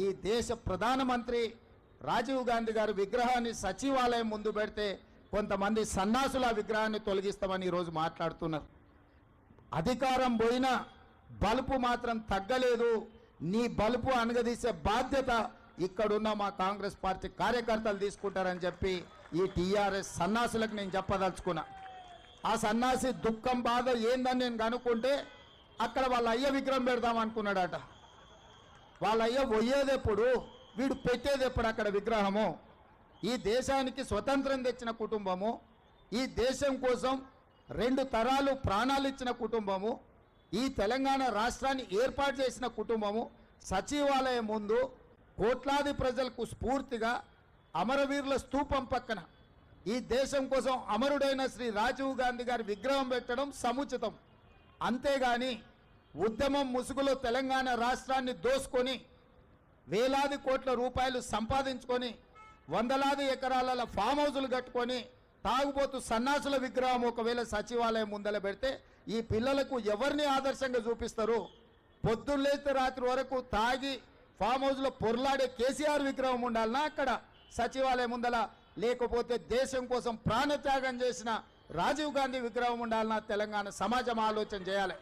ఈ దేశ ప్రధానమంత్రి రాజీవ్ గాంధీ గారి విగ్రహాన్ని సచివాలయం ముందు పెడితే కొంతమంది సన్నాసుల విగ్రహాన్ని తొలగిస్తామని ఈరోజు మాట్లాడుతున్నారు. అధికారం పోయినా బలుపు మాత్రం తగ్గలేదు. నీ బలుపు అనగదీసే బాధ్యత ఇక్కడున్న మా కాంగ్రెస్ పార్టీ కార్యకర్తలు తీసుకుంటారని చెప్పి ఈ టీఆర్ఎస్ సన్నాసులకు నేను చెప్పదలుచుకున్నా. ఆ సన్నాసి దుఃఖం బాధ ఏందని నేను కనుక్కుంటే అక్కడ వాళ్ళ అయ్య విగ్రహం పెడదాం అనుకున్నాడట. వాళ్ళ అయ్య పోయేదెప్పుడు, వీడు పెట్టేదెప్పుడు అక్కడ విగ్రహము? ఈ దేశానికి స్వతంత్రం తెచ్చిన కుటుంబము, ఈ దేశం కోసం 2 తరాలు ప్రాణాలు ఇచ్చిన కుటుంబము, ఈ తెలంగాణ రాష్ట్రాన్ని ఏర్పాటు చేసిన కుటుంబము సచివాలయం ముందు కోట్లాది ప్రజలకు స్ఫూర్తిగా అమరవీరుల స్తూపం పక్కన ఈ దేశం కోసం అమరుడైన శ్రీ రాజీవ్ గాంధీ గారి విగ్రహం పెట్టడం సముచితం. అంతేగాని ఉద్యమం ముసుగులో తెలంగాణ రాష్ట్రాన్ని దోసుకొని వేలాది కోట్ల రూపాయలు సంపాదించుకొని వందలాది ఎకరాల ఫామ్ హౌజులు కట్టుకొని తాగుబోతు సన్నాసుల విగ్రహం ఒకవేళ సచివాలయం ముందల పెడితే ఈ పిల్లలకు ఎవరిని ఆదర్శంగా చూపిస్తారు? పొద్దున్నేస్తే రాత్రి వరకు తాగి ఫామ్ హౌస్లో పొర్లాడే కేసీఆర్ విగ్రహం ఉండాలనా అక్కడ సచివాలయం ముందల? లేకపోతే దేశం కోసం ప్రాణత్యాగం చేసిన రాజీవ్ గాంధీ విగ్రహం ఉండాలన్నా తెలంగాణ సమాజం ఆలోచన చేయాలి.